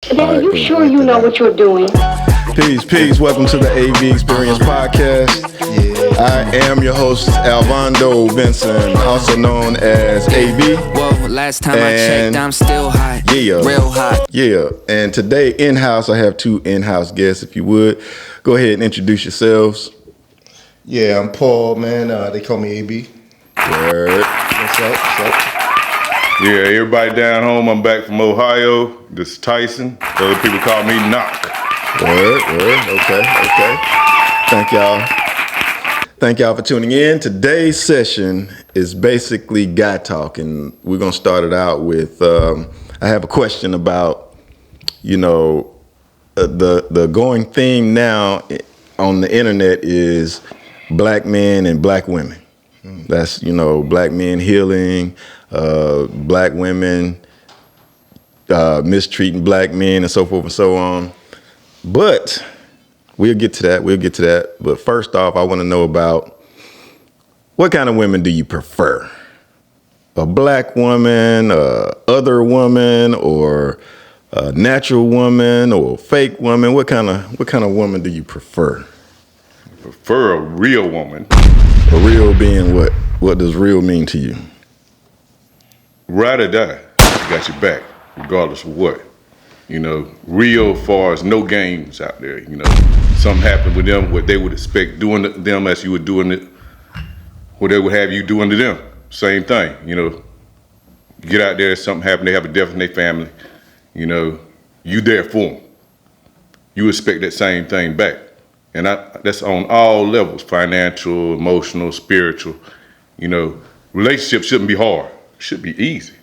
Are you sure you know what you're doing? Peace. Welcome to the AV Experience Podcast. I am your host, Alvando Benson, also known as AV. Whoa, last time I checked, I'm still hot. Yeah. Real hot. Yeah. And today, in-house, I have two in-house guests. If you would, go ahead and introduce yourselves. Yeah, I'm Paul, man. They call me AB. Word. What's up? Yeah, everybody down home, I'm back from Ohio. This is Tyson. Other people call me Knock. Word. Okay. Thank y'all for tuning in. Today's session is basically guy talk, and we're gonna start it out with. I have a question about, the going theme now on the internet is black men and black women. That's black men healing, black women mistreating black men, and so forth and so on. But we'll get to that. But first off, I want to know about what kind of women do you prefer? A black woman, other woman, or a natural woman, or a fake woman? What kind of woman do you prefer? I prefer a real woman. A real being what? What does real mean to you? Ride or die. I got your back, regardless of what. Real far as no games out there. Something happened with them, what they would expect doing to them as you were doing it, what they would have you doing to them. Same thing. Get out there, something happened, they have a death in their family. You there for them. You expect that same thing back. And that's on all levels, financial, emotional, spiritual. Relationships shouldn't be hard. It should be easy.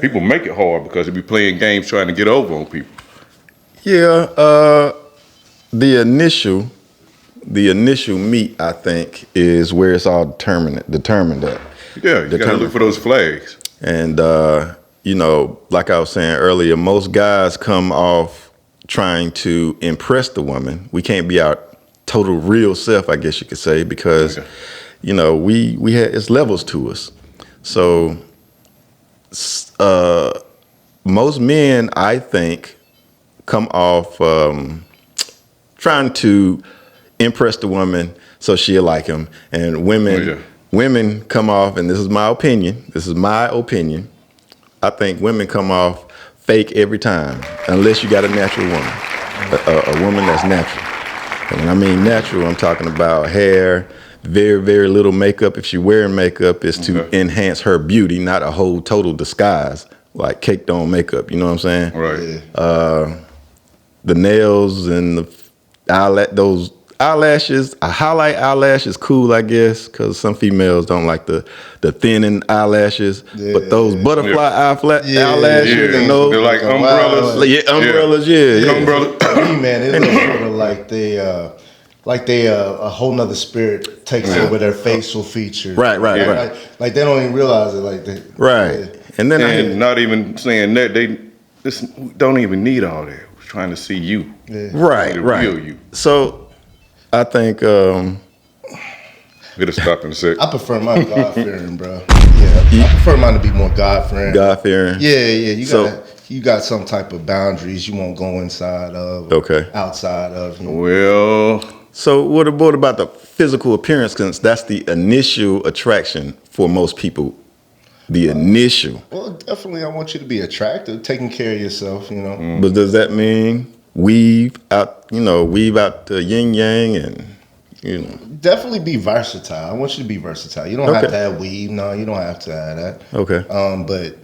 People make it hard because they be playing games trying to get over on people. Yeah, the initial meet, I think, is where it's all determined at. Yeah, you gotta look for those flags. And like I was saying earlier, most guys come off trying to impress the woman. We can't be our total real self, I guess you could say, because we had it's levels to us. So most men, I think, come off trying to impress the woman so she'll like him, and women come off, and this is my opinion. I think women come off fake every time, unless you got a natural woman, a woman that's natural. And when I mean natural, I'm talking about hair, very, very little makeup. If she's wearing makeup, it's to enhance her beauty, not a whole total disguise, like caked on makeup. You know what I'm saying? Right. The nails and those eyelashes. A highlight eyelash is cool, I guess, because some females don't like the thinning eyelashes. But those butterfly eyelashes and those, they're like umbrellas. Umbrellas. Umbrella. To me, man, it looks sort of like they a whole nother spirit takes over their facial features. Right. Like they don't even realize it. Like they. Right. Yeah. And then not even saying that, they just don't even need all that. We're trying to see you. Yeah. Right. Real you. So I think It'll stop in a sec. I prefer my God-fearing, bro. Yeah, I prefer mine to be more God-fearing. God-fearing. Yeah. You got some type of boundaries you won't go inside of. Okay. Outside of. Well. So what about the physical appearance? Because that's the initial attraction for most people. The initial. Well, definitely, I want you to be attractive, taking care of yourself. But does that mean weave out the yin yang and Definitely be versatile. I want you to be versatile. You don't have to have weave. No, you don't have to have that. Okay. But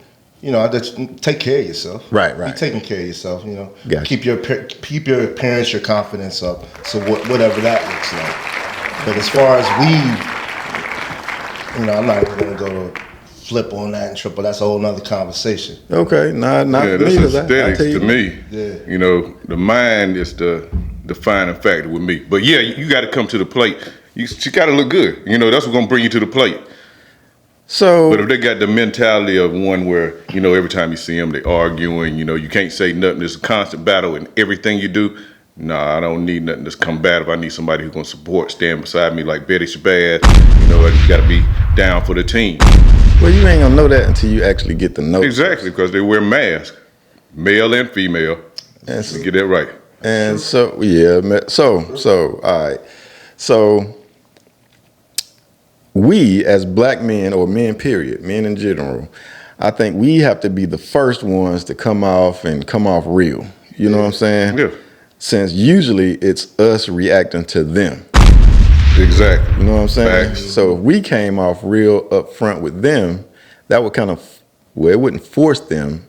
I just take care of yourself. Right. Be taking care of yourself. Gotcha. Keep your appearance, your confidence up. So whatever that looks like. But as far as weave, I'm not even gonna go to flip on that and triple. That's a whole nother conversation. Okay. Not That's aesthetics to me. Yeah. The mind is the defining factor with me. But yeah, you got to come to the plate. You got to look good. That's what's gonna bring you to the plate. So, but if they got the mentality of one where, every time you see them, they arguing, you can't say nothing. It's a constant battle in everything you do. Nah, I don't need nothing that's combative. I need somebody who's going to support, stand beside me like Betty Shabazz. You got to be down for the team. Well, you ain't going to know that until you actually get to know. Exactly, because they wear masks, male and female. And So get that right. And so all right. So we as black men or men period, men in general, I think we have to be the first ones to come off real. You know what I'm saying? Yeah. Since usually it's us reacting to them. Exactly. You know what I'm saying? Facts. So if we came off real up front with them, that would it wouldn't force them,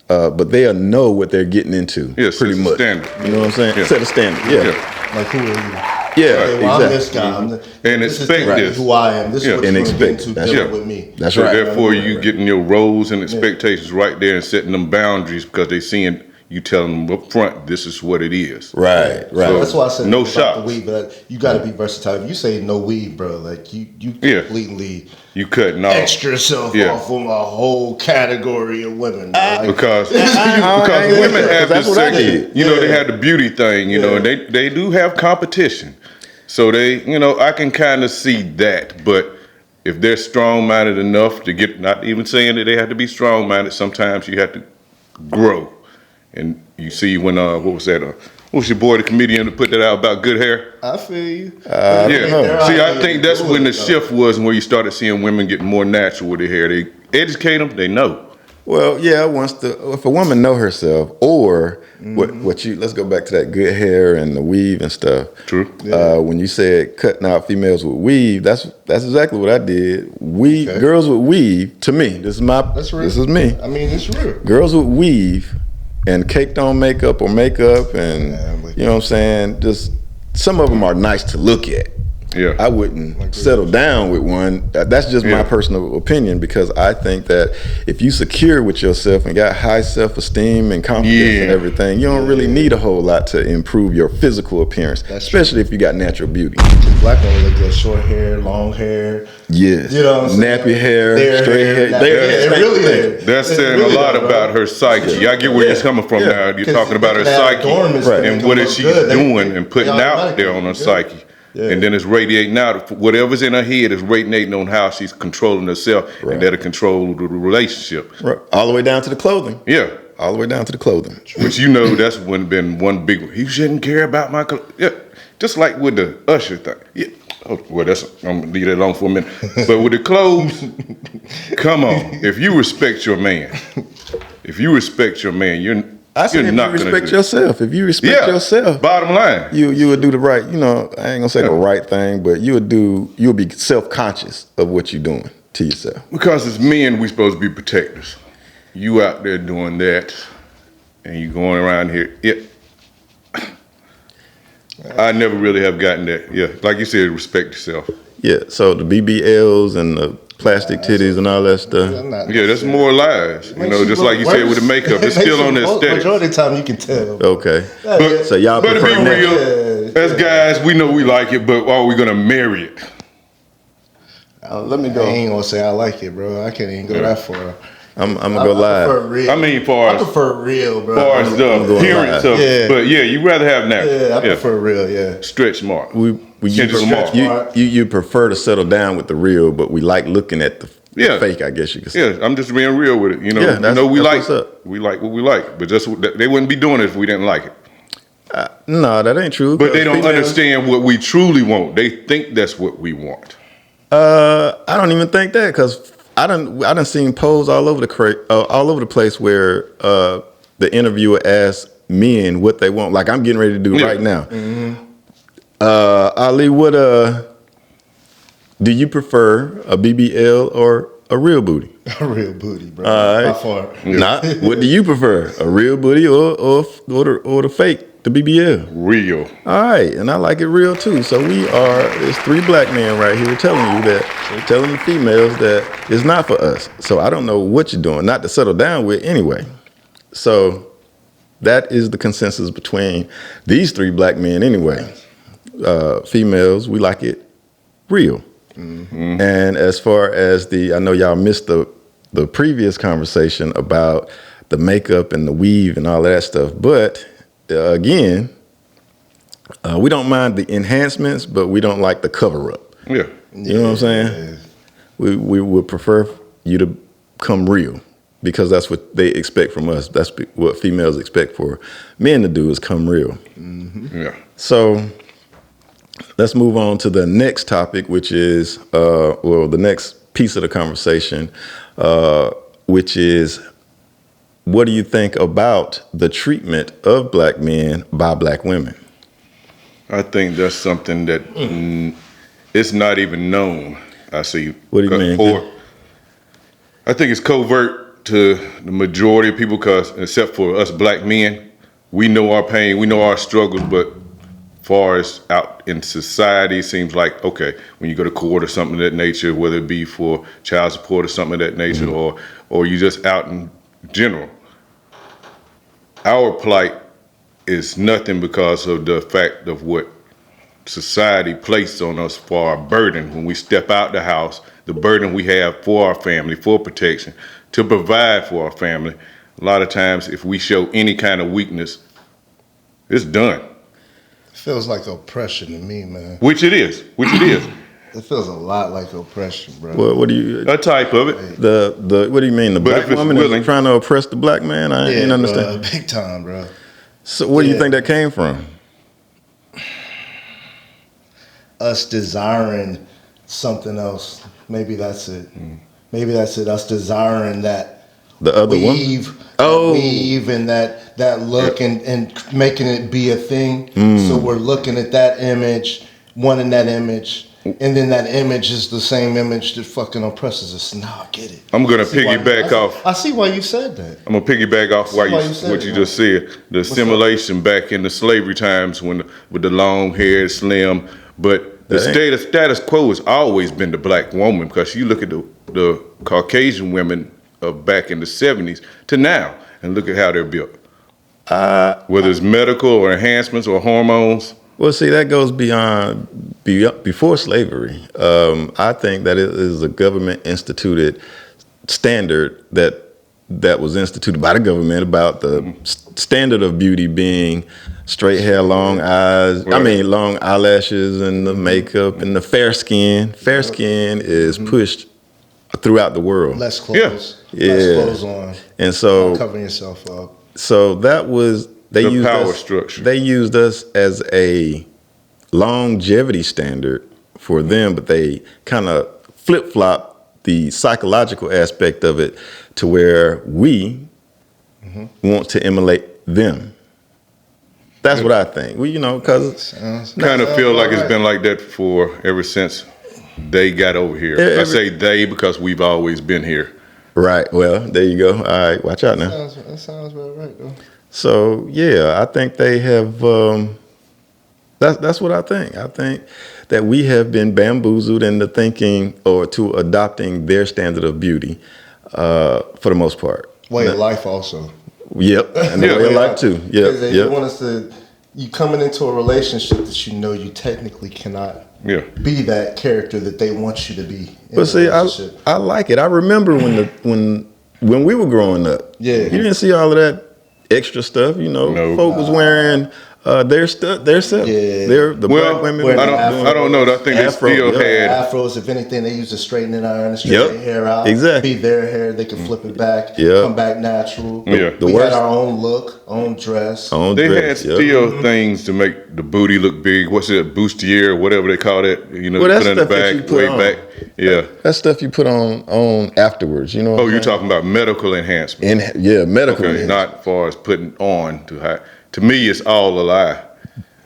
but they'll know what they're getting into. Yeah, pretty set the much. standard. You know what I'm saying? Yeah. Set a standard. Yeah. Yeah. Like, who are you? Yeah, Okay, well, I'm this exactly. guy. And this expect is this. who I am. This Yeah. is what And you're going to get expect. into That's dealing right. with me. That's So right. therefore, you getting your roles and expectations right there and setting them boundaries because they seeing you telling them up front, this is what it is. Right. So- That's why I said No about shots. the weed, but you got to be versatile. If you say no weed, bro, like you Yeah. completely You cutting off. extra yourself Yeah. off from a whole category of women. Bro. Like, Because I- women have that's this what I section, did. you know, they Yeah. have the beauty thing, you know, and they do have competition. So they, you know, I can kind of see that, but if they're strong-minded enough to get, not even saying that they have to be strong-minded, sometimes you have to grow. And you see when, what was that, what was your boy, the comedian that put that out about good hair? I feel you. Yeah. See, I think that's when the shift was, and where you started seeing women get more natural with their hair. They educate them, they know. Well, yeah, if a woman know herself, or let's go back to that good hair and the weave and stuff. True. When you said cutting out females with weave, that's exactly what I did. Girls with weave, to me, this That's real. is me. I mean, it's real. Girls with weave and caked on makeup and you know what I'm saying? Just some of them are nice to look at. Yeah. I wouldn't settle down with one. That's just my personal opinion, because I think that if you secure with yourself and got high self-esteem and confidence and everything, you don't really need a whole lot to improve your physical appearance, especially if you got natural beauty. Black women look good, short hair, long hair. Yes. You know what I'm saying? Nappy hair, Their straight hair. nappy hair. It really is. That's It saying really a lot is, bro. about her psyche. I get where you're coming from now. You're talking about her psyche and what is she doing and putting out there on her psyche. Yeah. And then it's radiating out. Whatever's in her head is radiating on how she's controlling herself, and that'll control the relationship. Right. All the way down to the clothing. Yeah. All the way down to the clothing. Which that's been one big one. You shouldn't care about my clothes. Yeah. Just like with the Usher thing. Yeah. Oh, well, I'm gonna leave that alone for a minute. But with the clothes, come on. If you respect your man, you're I said, you're if not you gonna respect do- yourself, if you respect yourself, Bottom line. you would do the right, I ain't gonna say the right thing, but you'll be self-conscious of what you're doing to yourself. Because as men, we supposed to be protectors. You out there doing that, and you going around here. Yeah. I never really have gotten that. Yeah, like you said, respect yourself. Yeah, so the BBLs and the plastic titties and all that stuff. Yeah, that's more lies. You know, just like you said with the makeup, it's still on the aesthetic. Majority of the time, you can tell. Okay. But, So y'all but to be prefer that? real, as guys, we know we like it, but are we gonna marry it? Let me I go. ain't gonna say I like it, bro. I can't even go that far. I'm gonna go I prefer live. real. I mean, far I as prefer real, bro. the going appearance live. of, Yeah. but yeah, you rather have natural. Yeah, I prefer real. Yeah. Stretch mark. You, Kendrick Lamar. you prefer to settle down with the real, but we like looking at the fake, I guess you could say. Yeah, I'm just being real with it. You know, Yeah, that's we like what's up. we like what we like, but they wouldn't be doing it if we didn't like it. No, that ain't true. But they don't Females- understand what we truly want. They think that's what we want. I don't even think that, because I done seen polls all over the place where the interviewer asks men what they want. Like I'm getting ready to do right now. Ali, what do you prefer, a BBL or a real booty? A real booty, bro. All By right. far. Nah, what do you prefer, a real booty or the fake, the BBL? Real. All right, and I like it real too. So it's three black men right here telling the females that it's not for us. So I don't know what you're doing, not to settle down with anyway. So that is the consensus between these three black men anyway. Females, we like it real. Mm-hmm. And as far as I know y'all missed the previous conversation about the makeup and the weave and all that stuff, but again, we don't mind the enhancements, but we don't like the cover up. Yeah. You know what I'm saying? We would prefer you to come real. because that's what they expect from us. That's what females expect for men to do, is come real. Yeah. So let's move on to the next topic, which is, the next piece of the conversation, which is, what do you think about the treatment of black men by black women? I think that's something that it's not even known. I see. What do you mean? Or I think it's covert to the majority of people, because except for us black men, we know our pain, we know our struggles, but far as out in society, it seems like, okay, when you go to court or something of that nature, whether it be for child support or something of that nature, or you just out in general, our plight is nothing because of the fact of what society placed on us for our burden when we step out the house, the burden we have for our family, for protection, to provide for our family. A lot of times, if we show any kind of weakness, it's done. Feels like oppression to me, man. Which it is. It feels a lot like oppression, bro. Well, what do you? A type of it. The what do you mean? The But black if it's woman willing- is trying to oppress the black man? I ain't understand. Bro, big time, bro. So where do you Yeah. think that came from? Us desiring something else. Maybe that's it. Maybe that's it. Us desiring that The other woman? weave, Oh. weave, and that look, and making it be a thing. So we're looking at that image, wanting that image, and then that image is the same image that fucking oppresses us. Now I get it. I'm gonna I see why- piggyback off. I see why you said that. I'm gonna piggyback off Why you said what it, you man. just said. The assimilation back in the slavery times when with the long hair, slim, but the That ain't- status quo has always been the black woman, because you look at the Caucasian women of back in the 70s to now, and look at how they're built. Whether it's medical or enhancements or hormones. Well, see, that goes before slavery. I think that it is a government instituted standard that was instituted by the government about the standard of beauty being straight hair, long eyes. I Right. mean, long eyelashes and the makeup and the fair skin. Fair skin is pushed throughout the world. Less clothes, Yeah. less clothes on, And so, covering yourself up. so that was they The used power us, structure. They used us as a longevity standard for them, but they kind of flip flop the psychological aspect of it to where we want to emulate them. That's what I think. Well, because Kind of feel like it's been like that for ever since they got over here. I say they because we've always been here. right. Well, there you go. All right, watch out now. That sounds about right, though. So yeah, I think they have. That's what I think. I think that we have been bamboozled into thinking or to adopting their standard of beauty, for the most part. Way of life, also. Yep, and the Yeah, way of yeah. life too. Because Yep, they yep. want us to. You coming into a relationship that you know you technically cannot Yeah. be that character that they want you to be. In But a see, relationship. I like it. I remember when we were growing up. Yeah. you didn't see all of that extra stuff. No. Folk was wearing their stuff, their stuff. Yeah. They're the Well, black women. wearing were afros. I don't know. I think Afro, they still yeah. had. Afros, if anything, they use a straightening iron to straighten Yep. their hair out. Exactly. Be their hair, they can flip it back, Yep. come back natural. Yeah. The we worst- had our own look, own dress. on They dress, had yep. still things to make the booty look big. What's it, bustier, whatever they call it? Well, put that's in the stuff that you back, put way on. back. Yeah. That's stuff you put on afterwards. You know. what Oh, I'm you're saying? talking about medical enhancement. medical. Okay, not far as putting on to high. To me, it's all a lie.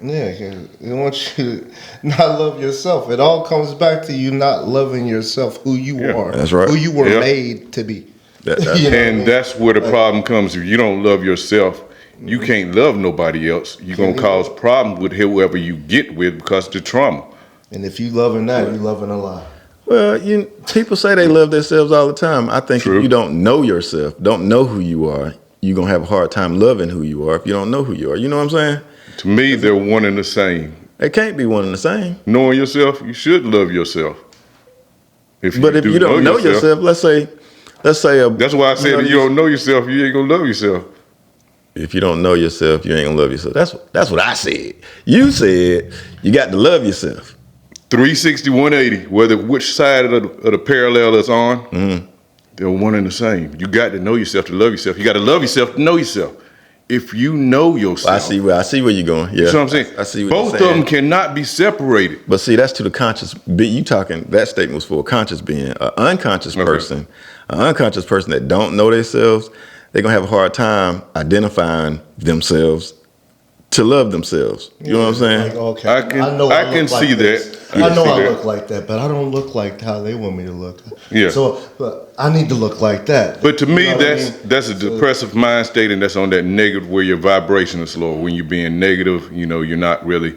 Yeah, 'cause they want you to not love yourself. It all comes back to you not loving yourself, who you Yeah. are. That's right. Who you were Yeah. made to be. That- You know what I And mean? that's where the Like- problem comes. If you don't love yourself, you can't love nobody else. You're going to cause problems with whoever you get with because of the trauma. And if you loving that, you loving a lie. Well, people say they love themselves all the time. I think True. if you don't know yourself, don't know who you are, you're gonna have a hard time loving who you are if you don't know who you are. You know what I'm saying? To me, they're one and the same. They can't be one and the same. Knowing yourself, you should love yourself. But if you don't know yourself, let's say That's why I said if you don't know yourself, you ain't gonna love yourself. if you don't know yourself, you ain't gonna love yourself. That's what I said. You said you got to love yourself. 360, 180, which side of the parallel it's on, They're one and the same. You got to know yourself to love yourself. You got to love yourself to know yourself. If you know yourself, I see where you're going. Yeah, you know what I'm saying. I see what Both you're saying. of them cannot be separated. But see, that's to the conscious. You talking that statement was for a conscious being. An unconscious person, that don't know themselves, they're gonna have a hard time identifying themselves to love themselves. You know what I'm saying? Like, okay, I can look see like this. that. I know I that. look like that, but I don't look like how they want me to look. Yeah. So, but I need to look like that. But to me, You know what I mean? that's a depressive mind state, and that's on that negative where your vibration is low. When you're being negative, you're not really.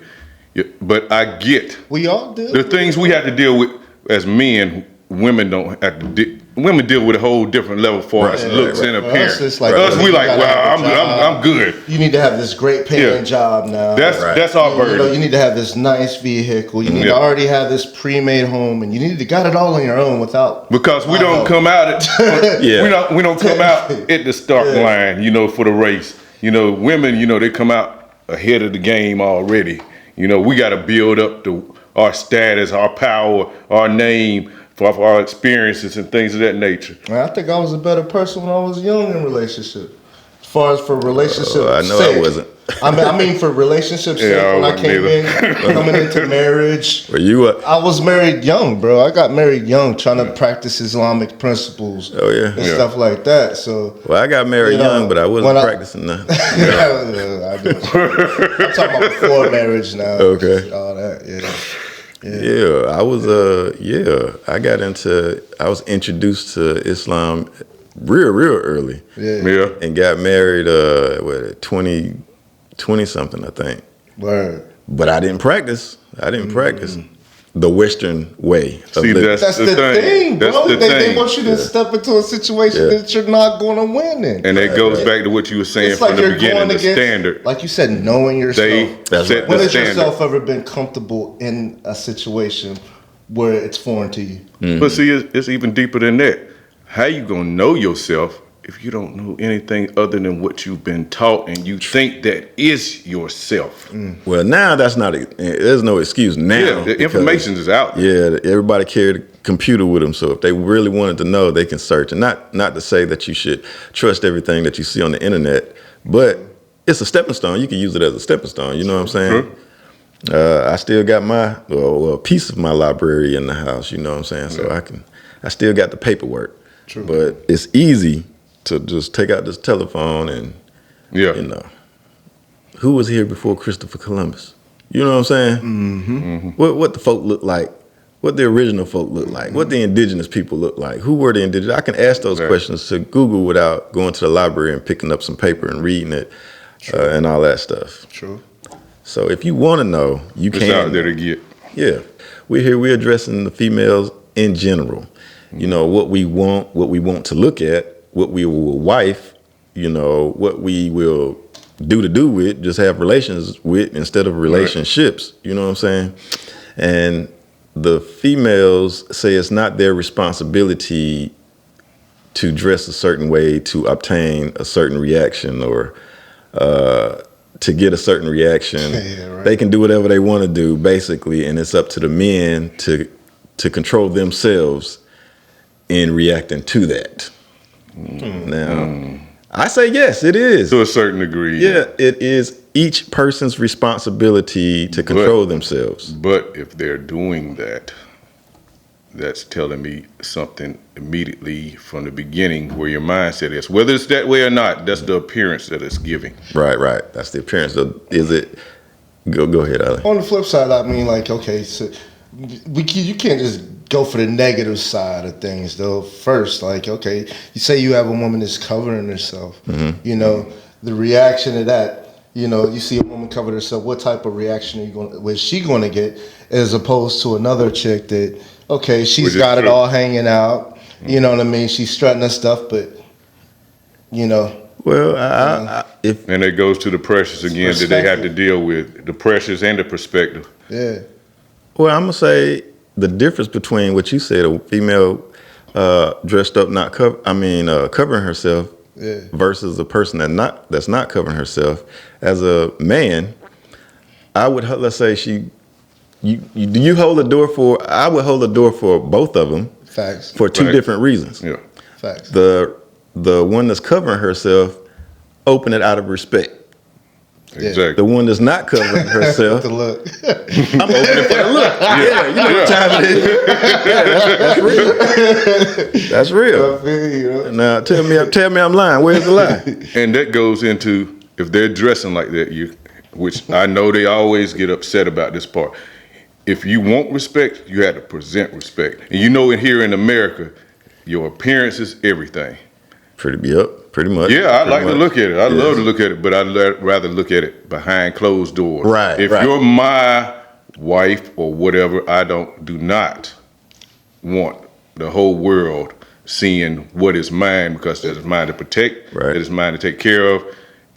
But I get We all do. the things we have to deal with as men. Women don't have to. Women deal with a whole different level for us looks and For us, appearance. it's like, us, we you like, gotta have wow, a job. I'm good. You need to have this great paying Yeah. job now. That's our You know, burden. you need to have this nice vehicle. You need Yeah. to already have this pre-made home, and you need to got it all on your own without. Because we I don't know. come out at Yeah. we don't come out at the start line, for the race. Women, they come out ahead of the game already. We got to build up our status, our power, our name for our experiences and things of that nature. Man, I think I was a better person when I was young in relationship. As far as for relationship I know sake. I wasn't. I mean for relationship sake, Yeah, I when I wasn't came in, coming into marriage. Were you? I was married young, bro. I got married young, trying to practice Islamic principles Oh, yeah. and Yeah. stuff like that. So, Well, I got married You know, young, but I wasn't when I- practicing nothing. I know. I'm talking about before marriage now. Okay. All that, yeah. Yeah, I was. I was introduced to Islam real early, Yeah. and got married. 20 something, I think. Word. But I didn't practice. The Western way of See, living. That's the thing, bro. That's the They thing. want you to step into a situation that you're not going to win in. And that goes back to what you were saying It's from like the you're beginning, going the against, standard. like you said, knowing yourself. They That's set right. When the has standard. yourself ever been comfortable in a situation where it's foreign to you? But see, it's even deeper than that. How you gonna know yourself if you don't know anything other than what you've been taught and you think that is yourself? Well, now that's not. There's no excuse now. Yeah, the because, information is out there. Yeah, everybody carried a computer with them, so if they really wanted to know, they can search. And not to say that you should trust everything that you see on the internet, but it's a stepping stone. You can use it as a stepping stone. You know what I'm saying? I still got a piece of my library in the house. You know what I'm saying? So I still got the paperwork. True. But it's easy to just take out this telephone and Yeah. who was here before Christopher Columbus? You know what I'm saying? Mm-hmm. What the folk look like? What the original folk look like? What the indigenous people look like? Who were the indigenous? I can ask those questions to Google without going to the library and picking up some paper and reading it and all that stuff. True. So if you want to know, you It's can. out there to get. Yeah, we're addressing the females in general. What we want to look at, what we will wife, what we will do with, just have relations with instead of relationships. You know what I'm saying? And the females say it's not their responsibility to dress a certain way to obtain a certain reaction or to get a certain reaction. Yeah, right. They can do whatever they want to do, basically, and it's up to the men to control themselves in reacting to that. Now, I say yes, it is. To a certain degree. Yeah, it is each person's responsibility to control themselves. But if they're doing that, that's telling me something immediately from the beginning where your mindset is. Whether it's that way or not, that's the appearance that it's giving. Right. That's the appearance. So is it? Go ahead, Ali. On the flip side, I mean, like, okay, so you can't just go for the negative side of things, though. First, like, okay, you say you have a woman that's covering herself. Mm-hmm. The reaction to that. You see a woman cover herself. What type of reaction is she going to get, as opposed to another chick that, okay, she's Which is got it true. all hanging out. You know what I mean? She's strutting her stuff, but Well, if And it goes to the pressures again that they have to deal with. The pressures and the perspective. yeah, well, I'm gonna say the difference between what you said, a female dressed up, covering herself, Yeah. versus a person that's not covering herself. As a man, I would let's say do you hold the door for? I would hold the door for both of them facts. for two Right. different reasons. Yeah. Facts. The one that's covering herself, open it out of respect. Exactly. The one that's not covering herself, The look. I'm opening for the look. Yeah, you know what time it is. Yeah, that's real. That's real. Now tell me I'm lying. Where's the lie? And that goes into if they're dressing like that, which I know they always get upset about this part. If you want respect, you have to present respect. And you know, here in America, your appearance is everything. Pretty much. Yeah, I like Pretty to much. look at it. I love to look at it, but I'd rather look at it behind closed doors. Right, If right. you're my wife or whatever, I do not want the whole world seeing what is mine, because that is mine to protect, Right. that is mine to take care of.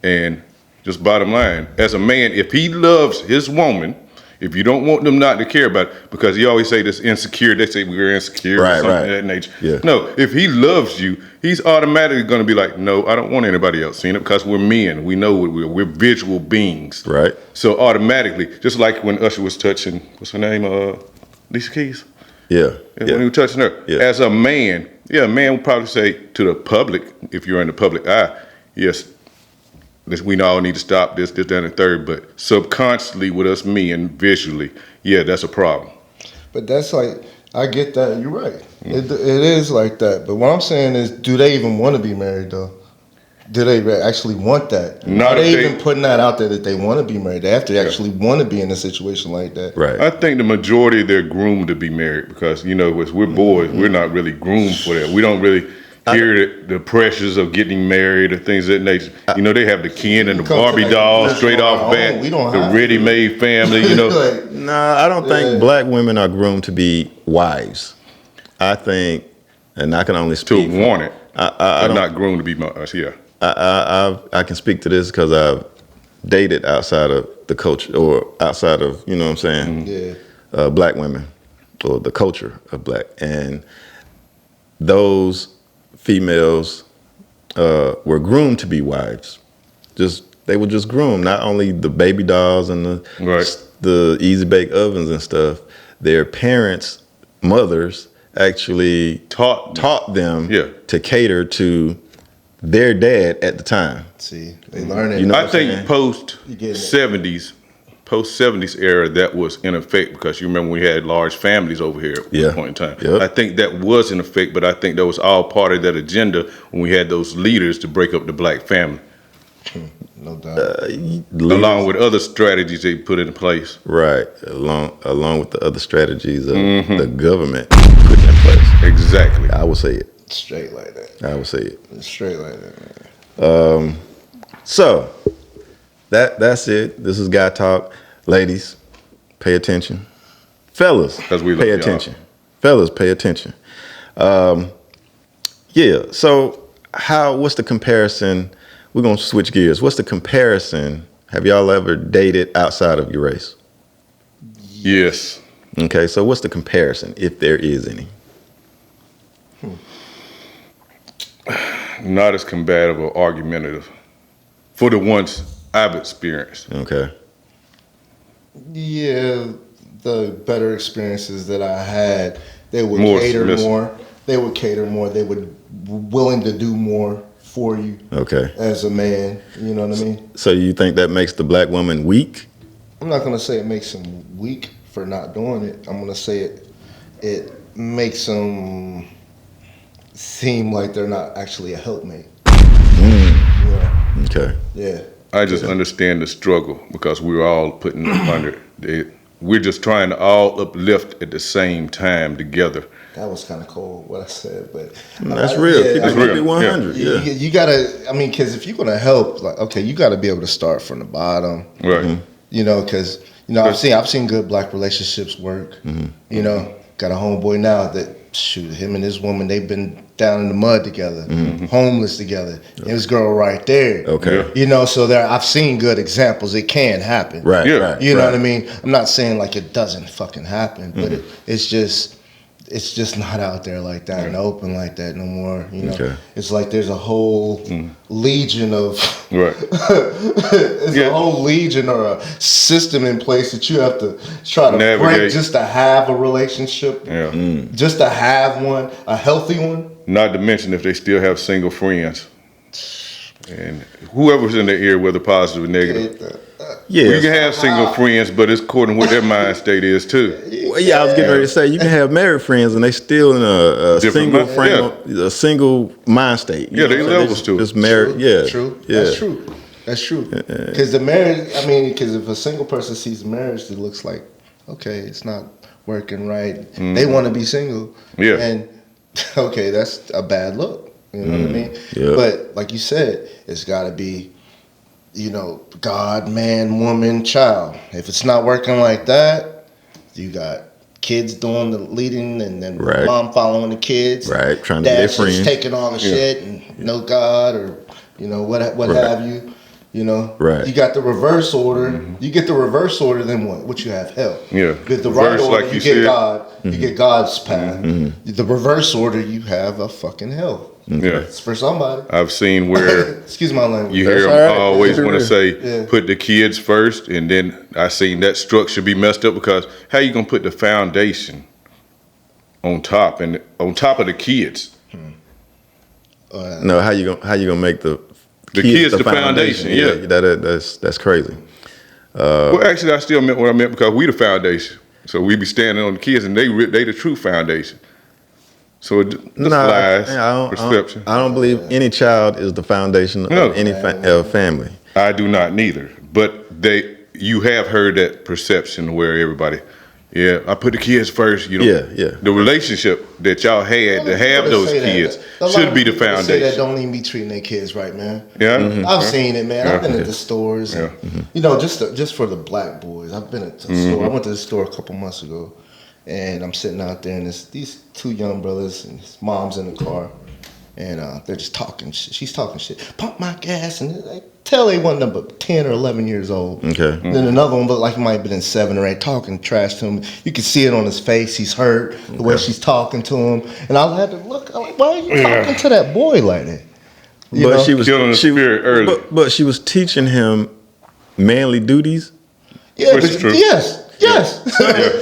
And just bottom line, as a man, if he loves his woman, if you don't want them not to care about it, because you always say this insecure, they say we're insecure Right, or something right. of that nature. Yeah. No, if he loves you, he's automatically going to be like, no, I don't want anybody else seeing it, because we're men. We know what we're visual beings. Right. So automatically, just like when Usher was touching, what's her name, Alicia Keys? Yeah. And when he was touching her, Yeah. as a man, a man would probably say to the public, if you're in the public eye, yes, we all need to stop this, that, and the third. But subconsciously with us men, visually, yeah, that's a problem. But that's like, I get that. You're right. It is like that. But what I'm saying is, do they even want to be married though? Do they actually want that? Not Are they if they- even putting that out there that they want to be married? They have to actually want to be in a situation like that. Right. I think the majority, they're groomed to be married, because, you know, as we're boys, we're not really groomed for that. We don't really hear the pressures of getting married or things of that nature. You know, they have the Ken and the Come to Barbie that doll conclusion straight on off our bat, own. We don't the have to. ready-made family, you know. Like, Nah, I don't think black women are groomed to be wives. I think, and I can only to speak. want it, I but don't. not groomed to be, yeah. I can speak to this because I've dated outside of the culture, or outside of, you know what I'm saying, yeah. black women, or the culture of black, and those females were groomed to be wives. They were just groomed. Not only the baby dolls and the easy bake ovens and stuff. Their parents, mothers, actually taught them to cater to their dad at the time. See, they learn it. You know I what I'm saying? think post 70s era, that was in effect, because you remember we had large families over here at one point in time. Yep. I think that was in effect, but I think that was all part of that agenda when we had those leaders to break up the black family, No doubt. along with other strategies they put in place. Right, along with the other strategies of the government putting in place. Exactly. I would say it. Straight like that. I would say it. Straight like that, man. So that's it. This is Guy Talk. Ladies, pay attention. Fellas, 'Cause we love pay y'all. attention. Fellas, pay attention. Yeah. So what's the comparison? We're gonna switch gears. What's the comparison? Have y'all ever dated outside of your race? Yes. Okay. So what's the comparison, if there is any? Not as combative or argumentative for the ones I've experienced. Okay. Yeah, the better experiences that I had, they would More cater submissive. more. They would cater more. They would willing to do more for you Okay. as a man. You know what I mean? So you think that makes the black woman weak? I'm not gonna say it makes them weak for not doing it. I'm gonna say it makes them seem like they're not actually a helpmate. Yeah, Okay. yeah. I just understand the struggle, because we're all putting under it. We're just trying to all uplift at the same time together. That was kind of cold what I said, but That's real. Yeah, Keep real. it 100. You, Yeah. you gotta. I mean, because if you're gonna help, like, okay, you gotta be able to start from the bottom. Right. You know, because I've seen good black relationships work. You know, got a homeboy now that shoot him and his woman. They've been down in the mud together, homeless together. And his girl right there. Okay. Yeah. You know, so I've seen good examples. It can happen. Right. Yeah. Right. You know right. what I mean? I'm not saying like it doesn't fucking happen, but it's just not out there like that in the open like that no more. You know, Okay. it's like there's a whole legion of Right. it's a whole legion or a system in place that you have to try to Navigate. break just to have a relationship, Yeah. just to have one, a healthy one. Not to mention if they still have single friends. And whoever's in their ear, whether positive or negative. Yeah. You can have single friends, but it's according to what their mind state is too. Well, yeah, I was getting ready to say you can have married friends and they still in a Different single mind- frame, a single mind state. Yeah, they know what I'm levels saying? to it. Just married. Yeah, True. Yeah. That's true. That's true. Because the marriage, I mean, because if a single person sees marriage, it looks like, okay, it's not working right. They want to be single. Yeah. And, okay, that's a bad look. You know what I mean? Yeah. But like you said, it's got to be, you know, God, man, woman, child. If it's not working like that, you got kids doing the leading and then Right. mom following the kids. Right, trying to be their Dad's just friend. taking all the shit and no God or, you know, what Right. have you. You know, Right. You got the reverse order. You get the reverse order, then what? What you have? Hell. Yeah. You get the right Reverse, order, like you you get said. God. You get God's path. The reverse order, you have a fucking hell. Yeah. It's for somebody. I've seen where Excuse my language. you hear That's them all right. always That's want to all say, Yeah. put the kids first, and then I seen that structure be messed up because how you gonna put the foundation on top and on top of the kids? No, how you gonna make the kids the foundation, yeah. that's crazy. Well, actually, I still meant what I meant because we the foundation, so we be standing on the kids, and they the true foundation. So it just lies, perception. I don't believe any child is the foundation No. of any family. I do not neither. But you have heard that perception where everybody, yeah, I put the kids first. You know, Yeah. The relationship that y'all had to have those kids should be the Say that foundation. don't even be treating their kids right, man. Yeah, I've seen it, man. I've Yeah. been at the stores. And, you know, just for the black boys. I've been at the store. I went to the store a couple months ago, and I'm sitting out there, and these two young brothers and his mom's in the car, and they're just talking shit. She's talking shit. Pump my gas, and they tell they wasn't but 10 or 11 years old. Okay. And then another one looked like he might have been in 7 or 8, talking trash to him. You can see it on his face. He's hurt the way she's talking to him. And I had to look. I'm like, why are you talking to that boy like that? You But know? she was Killing the spirit early. But she was teaching him manly duties. Yeah, Which but is true. yes.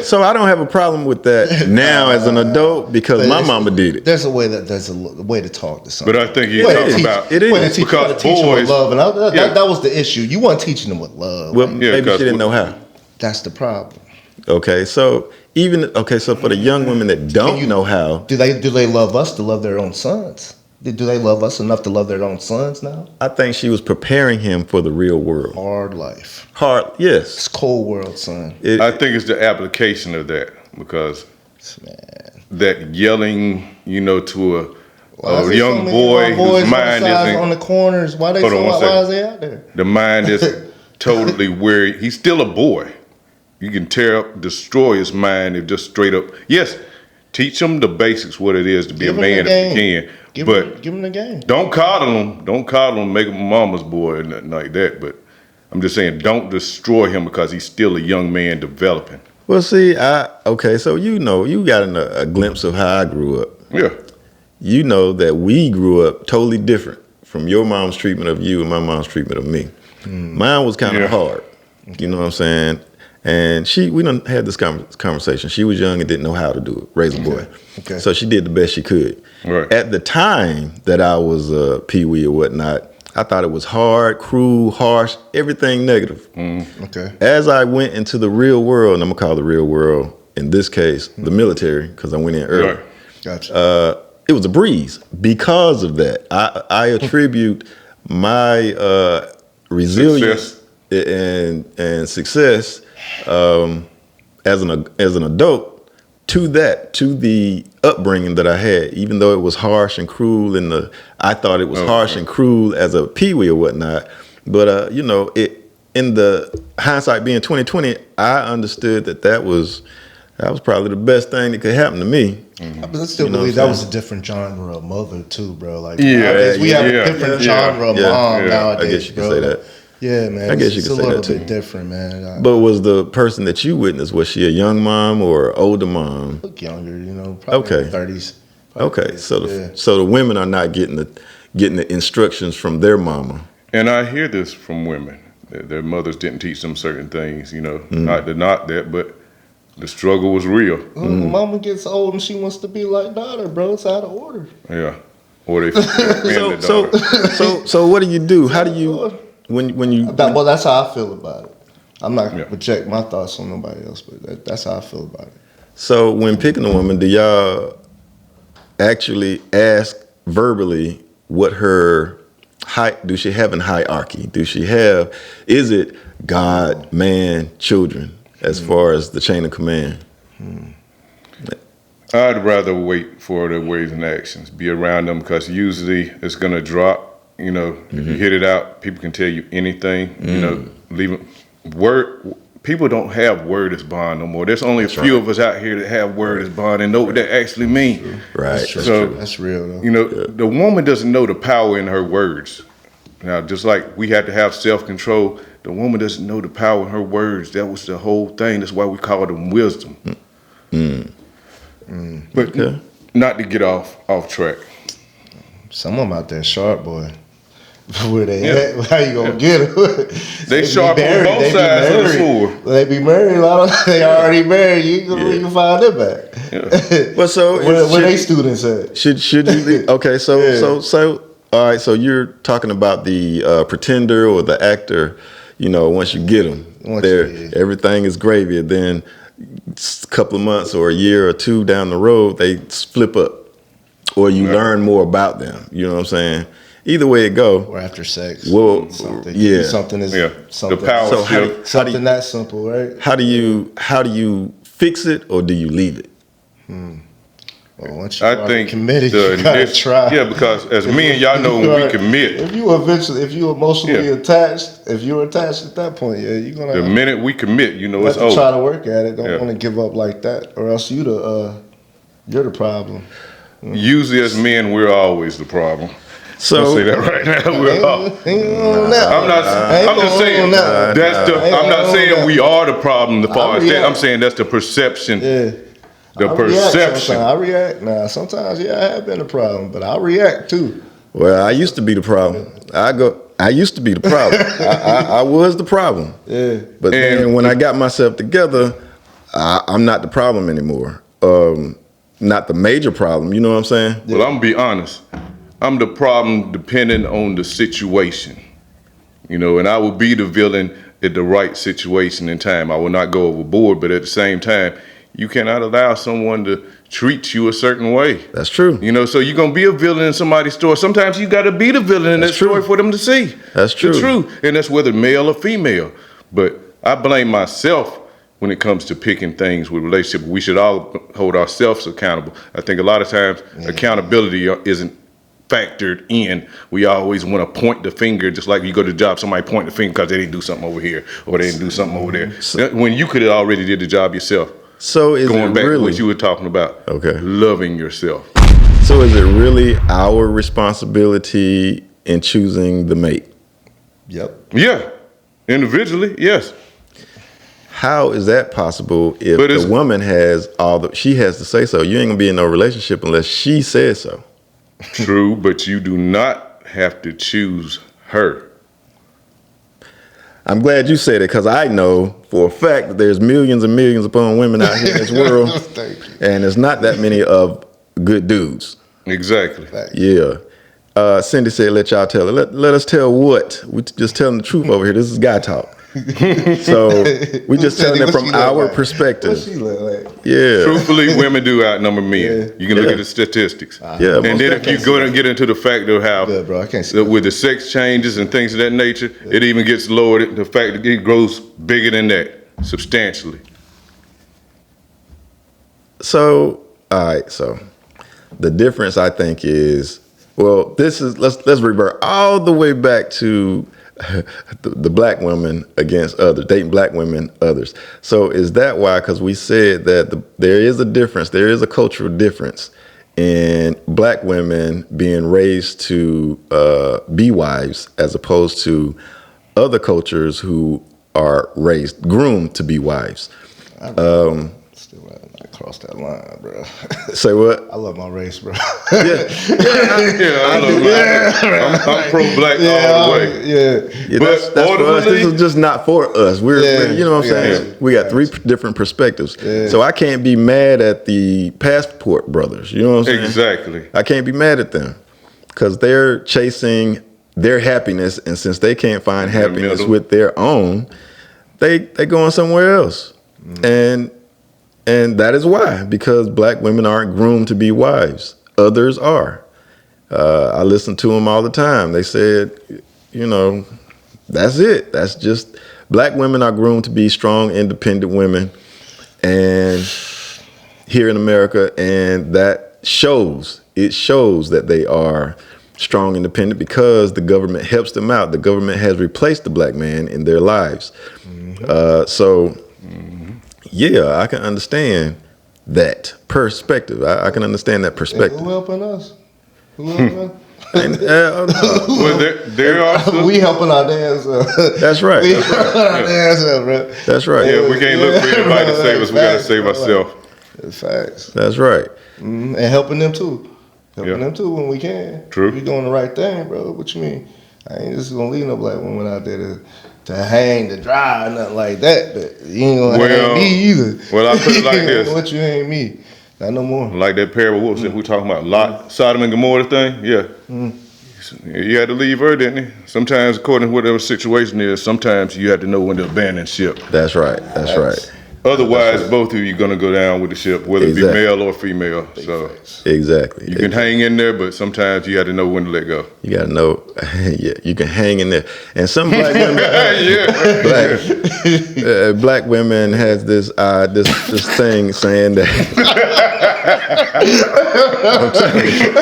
So I don't have a problem with that now as an adult because my mama did it. There's a way to talk to somebody. But I think you're Way to talking teach- about it is. way to teach, because you gotta teach them with boys- love, and Yeah. that was the issue. You weren't teaching them with love. Well, Yeah, maybe she 'cause didn't know how. That's the problem. Okay, so so for the young women that don't know how, Do they love us to love their own sons? Do they love us enough to love their own sons now? I think she was preparing him for the real world. Hard life. Hard, yes. It's cold world, son. I think it's the application of that because Man. that yelling, you know, to Why a is there so young many boy young boys whose mind on the isn't. corners. Why they Hold on so one why second. is they out there? The mind is totally where he's still a boy. You can tear up, destroy his mind if just straight up. Yes, teach him the basics, what it is to be Give a him man the if you game. can. But Give them the game. don't coddle him. Don't coddle him, make him a mama's boy or nothing like that. But I'm just saying, don't destroy him because he's still a young man developing. Well, see, so you got a glimpse of how I grew up. Yeah. You know that we grew up totally different from your mom's treatment of you and my mom's treatment of me. Mine was kind of Yeah. hard. You know what I'm saying? And we done had this conversation. She was young and didn't know how to do it, raise a boy. Okay. So she did the best she could. Right. At the time that I was a peewee or whatnot, I thought it was hard, cruel, harsh, everything negative. Okay. As I went into the real world, and I'm gonna call the real world, in this case, the military, because I went in early. Right. Gotcha. It was a breeze because of that. I attribute my resilience and success as an adult to the upbringing that I had. Even though it was harsh and cruel, and I thought it was harsh and cruel as a peewee or whatnot. But in the hindsight being 2020, I understood that was probably the best thing that could happen to me. But I still You know believe what I'm that was a different genre of mother too, bro. Like Yeah, nowadays, we have yeah, a different yeah, genre of yeah, mom yeah. nowadays. I guess you could bro. say that. Yeah, man. I guess you it's could a say little that, too. bit different, man. But was the person that you witnessed, was she a young mom or an older mom? look younger, you know, probably Okay. in their 30s. Okay, so the women are not getting the instructions from their mama. And I hear this from women. That their mothers didn't teach them certain things, you know, not that, but The struggle was real. Mama gets old and she wants to be like daughter, bro. It's out of order. Yeah. Or they the daughter. So what do you do? How do you when you Well, that's how I feel about it. I'm not gonna Yeah. project my thoughts on nobody else, but that's how I feel about it. So when picking a woman, do y'all actually ask verbally what her height? Do she have a hierarchy? Is it God, man, children, as far as the chain of command? I'd rather wait for the words and actions, be around them, because usually it's gonna drop. You know, if you hit it out, people can tell you anything. You know, leave it. People don't have word as bond no more. There's only a few of us out here that have word as bond and know what that actually means. Right. That's true. So, That's real, though. You know, the woman doesn't know the power in her words. Now, just like we had to have self-control, the woman doesn't know the power in her words. That was the whole thing. That's why we call them wisdom. But not to get off track. Some of them out there sharp, boy. Where they Yeah. at? How you gonna get them? They be sharp on married. both They be sides of the married. sword. They be married. They already married. You can find them back. Well, so where they students at? Should you? Okay, so all right. So you're talking about the pretender or the actor. You know, once you get them, everything is gravy. And then a couple of months or a year or two down the road, they flip up, or you learn more about them. You know what I'm saying? Either way it go. Or after sex. Well, something. yeah. Something is The power So how do- shift. something that simple, right? How do you fix it, or do you leave it? Well, once you I are think committed, the you gotta initial- try. Yeah, because as me and y'all know, when we commit, if you emotionally Yeah. attached, if you're attached at that point, yeah, you're gonna the minute we commit, you know have it's to try over. to work at it. Don't Yeah. want to give up like that, or else you're the problem. Usually, as men, we're always the problem. I'll So say that right now. We're all. I'm I'm not. I'm just saying that's the. I'm not saying we are the problem. The far as that, I'm saying that's the perception. Yeah. The I react perception. sometimes. I react. Nah, sometimes I have been a problem, but I react too. well, I used to be the problem. I used to be the problem. I was the problem. Yeah. But And- then when I got myself together, I'm not the problem anymore. Not the major problem. You know what I'm saying? Well, I'm gonna be honest. I'm the problem depending on the situation. You know, and I will be the villain at the right situation and time. I will not go overboard, but at the same time, you cannot allow someone to treat you a certain way. That's true. You know, so you're gonna be a villain in somebody's story. Sometimes you gotta be the villain in that That's true. story for them to see. That's true. The truth. And that's whether male or female. But I blame myself when it comes to picking things with relationships. We should all hold ourselves accountable. I think a lot of times accountability isn't factored in. We always want to point the finger, just like you go to the job, somebody point the finger because they didn't do something over here or they didn't do something over there. When you could have already did the job yourself. So is Going it back to really? what you were talking about. Okay. Loving yourself. So is it really our responsibility in choosing the mate? Yep. Yeah. Individually, yes. How is that possible if But it's- the woman has she has to say so? You ain't gonna be in no relationship unless she says so. True, but you do not have to choose her. I'm glad you said it because I know for a fact that there's millions and millions upon women out here in this world, Thank you. and there's not that many of good dudes. Exactly. Yeah. Cindy said, "Let y'all tell it. Let us tell what? We just telling the truth over here. This is guy talk. So we just telling it from our perspective. What she look like? Yeah. Truthfully, women do outnumber men. Yeah. You can look Yeah. at the statistics. Yeah, And most then if you go and get into the fact of how Good, bro. I can't see with the sex changes and things of that nature, it even gets lowered. The fact that it grows bigger than that substantially. So, all right. So, the difference I think is, well, this is let's revert all the way back to the black women against others, dating black women, others. So, is that why? Because we said that there is a difference. There is a cultural difference in black women being raised to be wives as opposed to other cultures who are groomed to be wives. Still not cross that line, bro. Say what? I love my race, bro. Yeah, I love that. I'm pro-black all the way. yeah. But That's for us. ultimately- This is just not for us. We're you know what I'm saying. We got three different perspectives. So I can't be mad at the Passport brothers. You know what I'm saying? Exactly. I can't be mad at them because they're chasing their happiness, and since they can't find happiness middle. with their own, they going somewhere else, and that is why, because black women aren't groomed to be wives. Others are. I listen to them all the time. They said, you know, that's it. That's just black women are groomed to be strong, independent women, and here in America, and that shows. It shows that they are strong, independent because the government helps them out. The government has replaced the black man in their lives. Yeah, I can understand that perspective. I can understand that perspective. Who helping us? Who helping us? And, Well, there are some. We helping our damn self. that's right. We helping our damn self, bro. That's right. Yeah, we can't look for anybody to save us. We gotta save ourselves. It's facts. That's right. And helping them too. Helping Yeah. them too when we can. True. We doing the right thing, bro. What you mean? I ain't just gonna leave no black woman out there to hang, to dry, nothing like that. But you ain't gonna hang me either. Well, I put it like this. What you hang me? Not no more. Like that parable, what was it? We talking about Lot, Sodom and Gomorrah thing? Yeah. You had to leave her, didn't you? Sometimes, according to whatever situation is, sometimes you have to know when to abandon ship. That's right. That's right. Otherwise, both of you gonna go down with the ship, whether it be Exactly. male or female. So Exactly. you can hang in there, but sometimes you have to know when to let go. You gotta know. Yeah, you can hang in there. And some black women, Yeah. black women has this this thing saying that. I'm telling you,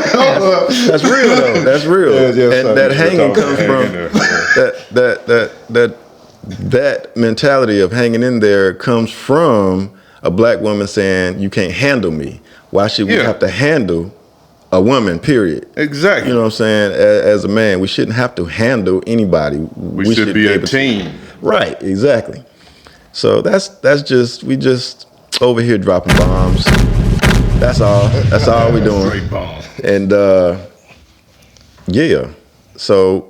that's real though. That's real. And that hanging comes from that mentality of hanging in there comes from a black woman saying, "You can't handle me. Why should we Yeah. have to handle a woman? Period." Exactly. You know what I'm saying? As a man, we shouldn't have to handle anybody. we should be a able to- team. Right, exactly. So that's just we just over here dropping bombs. That's all. That's all we're doing. Straight bomb. And yeah. So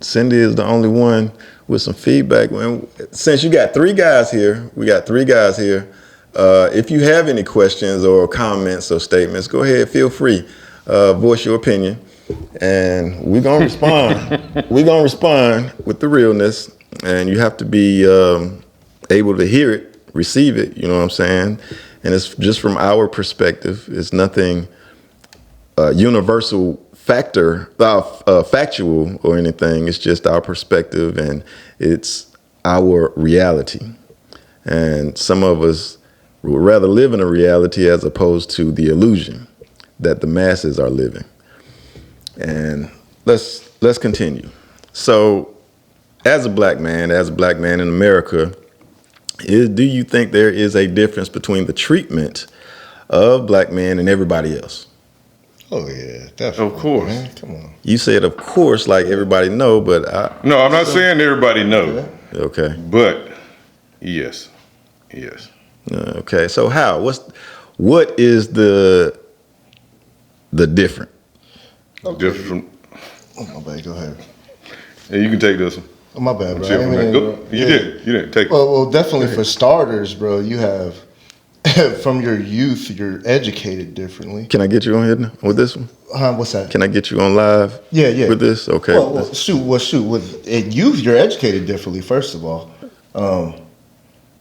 Cindy is the only one with some feedback. Since you got three guys here, we got three guys here. If you have any questions or comments or statements, go ahead, feel free. Voice your opinion. And we're gonna respond. We're gonna respond with the realness. And you have to be able to hear it, receive it, you know what I'm saying? And it's just from our perspective. It's nothing universal factual or anything. It's just our perspective and it's our reality. And some of us would rather live in a reality as opposed to the illusion that the masses are living. And let's continue. So as a black man in America, do you think there is a difference between the treatment of black men and everybody else? Oh yeah, definitely. Of course. Man. Come on. You said, of course, like everybody know, but No, I'm not saying everybody know, okay. but yes. Okay, so how? What is the difference? Different. Oh, my bad. Go ahead. And you can take this one. Oh, my bad, bro. Shit I from didn't that. mean to Go. interrupt. You Yeah. didn't take it. Well, definitely for starters, bro. You have from your youth, you're educated differently. Can I get you on here now with this one? What's that? Can I get you on live? Yeah. With this? Okay. Well, shoot. With at youth, you're educated differently. First of all,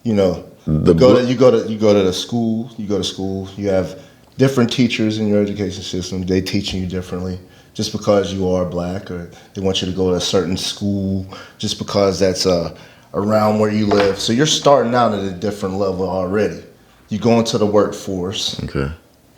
you know, you go to the school. You go to school. You have different teachers in your education system. They teaching you differently. Just because you are black, or they want you to go to a certain school, just because that's around where you live. So you're starting out at a different level already. You go into the workforce. Okay.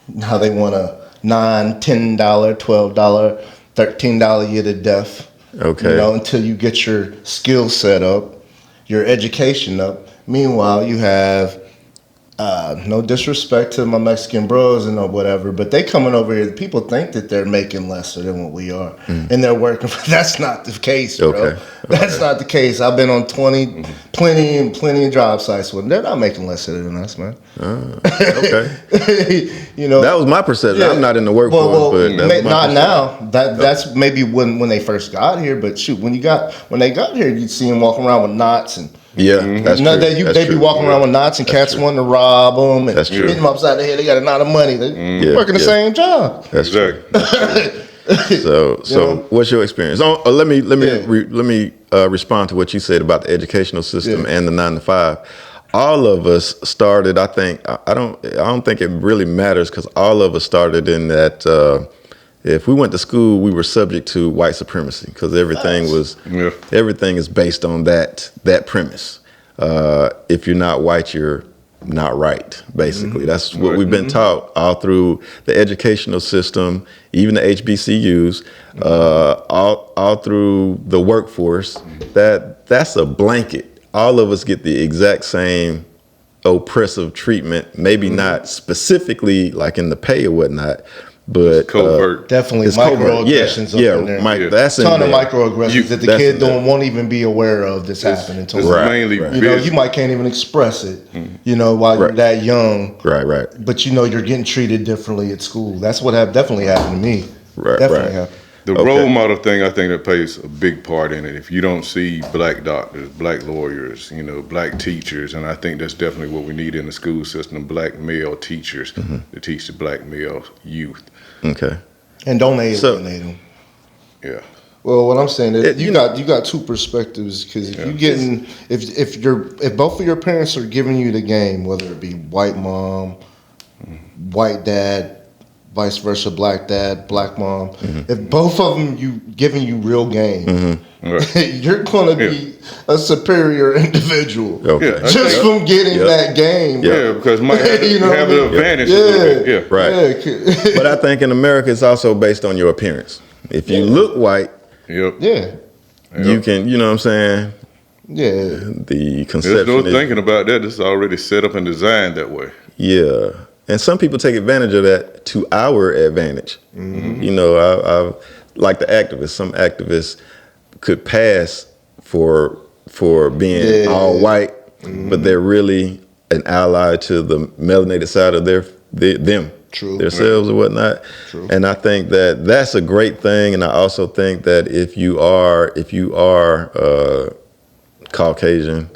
Now they want a $9, $10, $12, $13 year to death. Okay. You know, until you get your skill set up, your education up. Meanwhile, you have No disrespect to my Mexican bros and or whatever, but they coming over here. People think that they're making lesser than what we are, and they're working. That's not the case, bro. Okay. That's not the case. I've been on plenty of job sites where they're not making lesser than us, man. Okay. You know, That was my perception. I'm not in the workforce, but that's my not perception. now. That's maybe when they first got here. But shoot, when they got here, you'd see them walking around with knots and. Yeah, that's No, true. they be walking around with knots and cats wanting to rob them and That's true. hitting them upside the head. They got a knot of money. They working the yeah. same job. That's true. Exactly. So know? what's your experience? Let me respond to what you said about the educational system and the 9 to 5. All of us started. I think I don't think it really matters because all of us started in that. If we went to school, we were subject to white supremacy because everything is based on that premise. If you're not white, you're not right. Basically, that's what we've been taught all through the educational system, even the HBCUs, all through the workforce. That's a blanket. All of us get the exact same oppressive treatment. Maybe not specifically like in the pay or whatnot. But Covert. Definitely it's covert. microaggressions up in there. Mike, that's A in ton of there. microaggressions that the that's kid in there. won't even be aware of that's happening to It's him. mainly You know, business. you might can't even express it, you know, while you're Right. that young. Right. But you know you're getting treated differently at school. That's what definitely happened to me. Right, Definitely right. happened. The Okay. role model thing, I think that plays a big part in it. If you don't see black doctors, black lawyers, you know, black teachers, and I think that's definitely what we need in the school system, black male teachers to teach the black male youth. Okay. And don't alienate them. Yeah. Well, what I'm saying is It- you got two perspectives because if you getting if both of your parents are giving you the game, whether it be white mom, white dad, vice versa, black dad, black mom, if both of them giving you real game, Right. you're gonna be a superior individual Okay. Yeah, I just think- from getting Yep. that game. Yeah, because might have, You know have what I the mean? advantage a little bit. Yeah. Right. Yeah. But I think in America, it's also based on your appearance. If you look white, Yep. Yeah. you can, you know what I'm saying? Yeah. The There's conception no is, thinking about that. It's already set up and designed that way. yeah. And some people take advantage of that to our advantage. You know, I like the activists. Some activists could pass for being all white, but they're really an ally to the melanated side of them. True. Themselves or whatnot. True. And I think that that's a great thing. And I also think that if you are Caucasian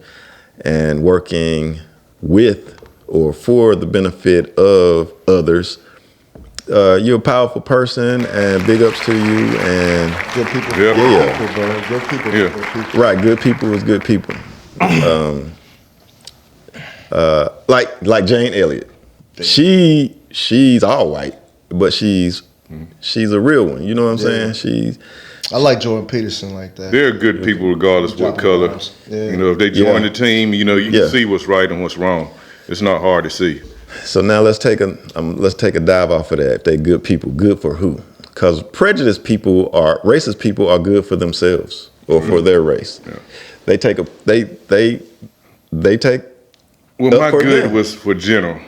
and working with or for the benefit of others, you're a powerful person, and big ups to you. And Good people. Yeah. Good people, bro. Good people. Yeah. Good people. right, good people is good people. Like Jane Elliott, she's all white, but she's a real one. You know what I'm saying? I like Jordan Peterson like that. They're good people regardless of what Dropping color. bombs. Yeah. You know, if they join Yeah. the team, you know, you Yeah. can see what's right and what's wrong. It's not hard to see. So now let's take a dive off of that. If they're good people, good for who? Because racist people are good for themselves or for their race. Yeah. They take Well, Up my for good them. was for general.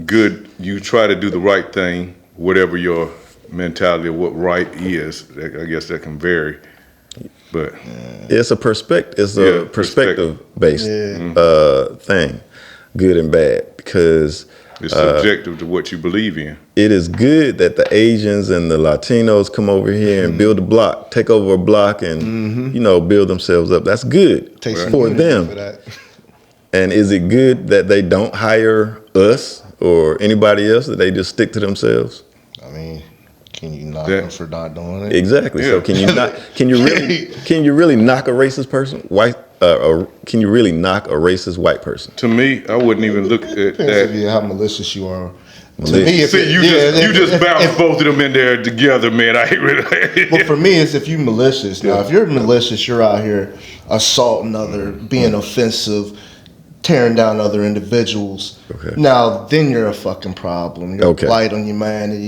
Good, you try to do the right thing, whatever your mentality of what right is. I guess that can vary. But it's a perspective. It's a Yeah, perspective based Yeah. thing, good and bad. Because it's subjective to what you believe in. it is good that the Asians and the Latinos come over here and build a block, take over a block, and build themselves up. That's good Take some for unity them. For that. And is it good that they don't hire us or anybody else, that they just stick to themselves? I mean, can you knock Yeah. them for not doing it? Exactly. So Yeah. can you really knock a racist person? Can you really knock a racist white person? To me, I wouldn't even look at Depends that. if you how malicious you are. To Malicious. me, if See, you just if- bounced if- both of them in there together, man. I ain't really. Well, for me, it's if you malicious. Now, if you're malicious, you're out here assaulting other, being offensive, tearing down other individuals. Okay. Now, then you're a fucking problem. You're Okay. a blight on your man. And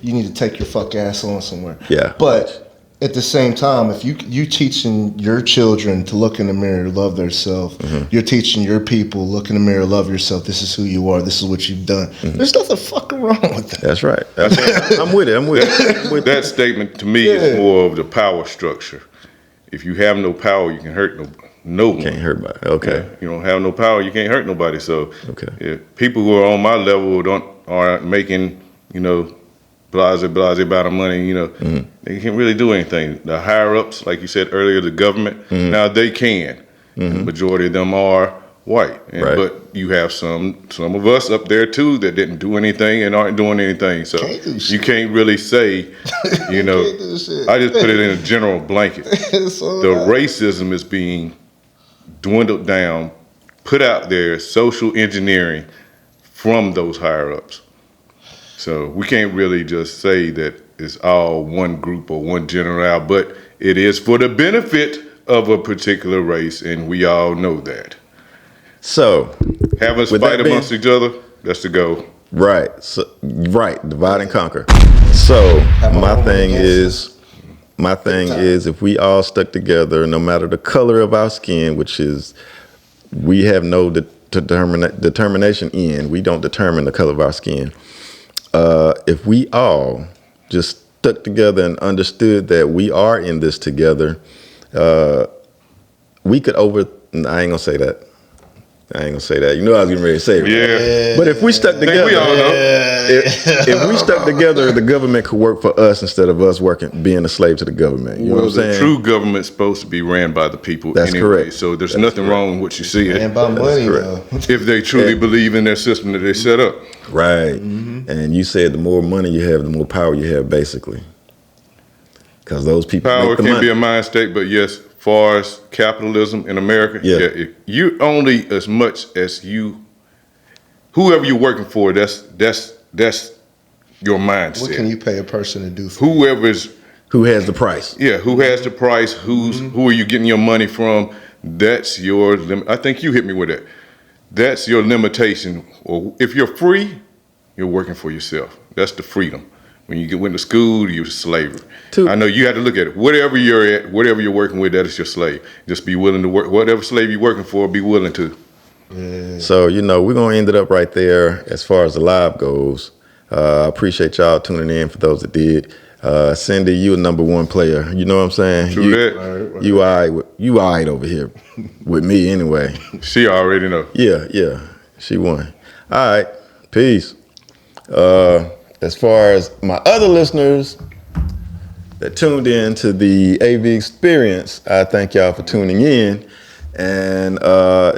you need to take your fuck ass on somewhere. Yeah. But at the same time, if you teaching your children to look in the mirror, love themselves, you're teaching your people, look in the mirror, love yourself. This is who you are. This is what you've done. There's nothing fucking wrong with that. That's right. I'm with it. That statement to me is more of the power structure. If you have no power, you can hurt no one. Can't hurt nobody. Okay. Yeah, you don't have no power, you can't hurt nobody. So Okay. if people who are on my level aren't making, blase about the money, they can't really do anything. The higher ups, like you said earlier, the government, now they can. The majority of them are white. Right. But you have some of us up there too that didn't do anything and aren't doing anything. So Can't do you shit. can't really say, do shit. I just put it in a general blanket. The racism is being dwindled down, put out there, social engineering from those higher ups. So we can't really just say that it's all one group or one general, but it is for the benefit of a particular race, and we all know that. So, Having With spite that being- amongst each other, that's the goal. right. So, right. Divide and conquer. So, my thing is, if we all stuck together, no matter the color of our skin, which is, we have no determination in, we don't determine the color of our skin. If we all just stuck together and understood that we are in this together, we could I ain't gonna say that. You know I was getting ready to say it. Yeah. But if we stuck together, we all know. if we stuck together, the government could work for us instead of us being a slave to the government. You know what I'm The saying? true government's supposed to be ran by the people That's anyway. correct. So there's nothing wrong with what you see And by money, correct. though. if they truly believe in their system that they set up. Right. And you said the more money you have, the more power you have, basically. Because those people Power make the can money. be a mind state, but yes, far as capitalism in America, Yeah. you only as much as whoever you're working for, that's your mindset. What can you pay a person to do for Whoever's Who has the price? who has the price, who are you getting your money from? That's your limit. I think you hit me with that. That's your limitation. Or if you're free, you're working for yourself. That's the freedom. When you went to school, you're slavery. I know you have to look at it. Whatever you're at, whatever you're working with, that is your slave. Just be willing to work. Whatever slave you're working for, be willing to. So, we're going to end it up right there as far as the live goes. I appreciate y'all tuning in for those that did. Cindy, you a number one player. You know what I'm saying? True that. You all right over here with me anyway. She already know. Yeah. She won. All right. Peace. As far as my other listeners that tuned in to the AV experience, I thank y'all for tuning in. And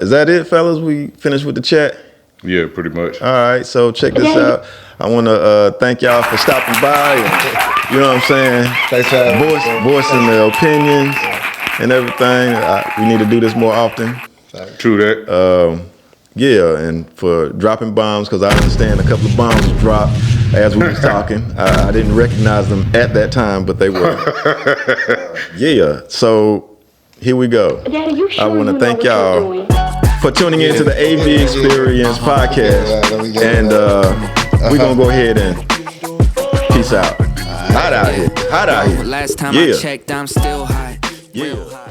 is that it, fellas? We finished with the chat? Yeah, pretty much. All right, so check this out. I want to thank y'all for stopping by. And, you know what I'm saying? Thanks for having me. Voicing their opinions and everything. We need to do this more often. True that. Yeah, and for dropping bombs, because I understand a couple of bombs were dropped as we was talking. I didn't recognize them at that time, but they were. Yeah, so here we go. Daddy, you sure I want you to know thank what you're y'all doing? for tuning in to the AV Experience podcast. And we're going to go ahead and peace out. Hot out here. Last time Yeah. I checked, I'm still hot. Yeah. Real hot.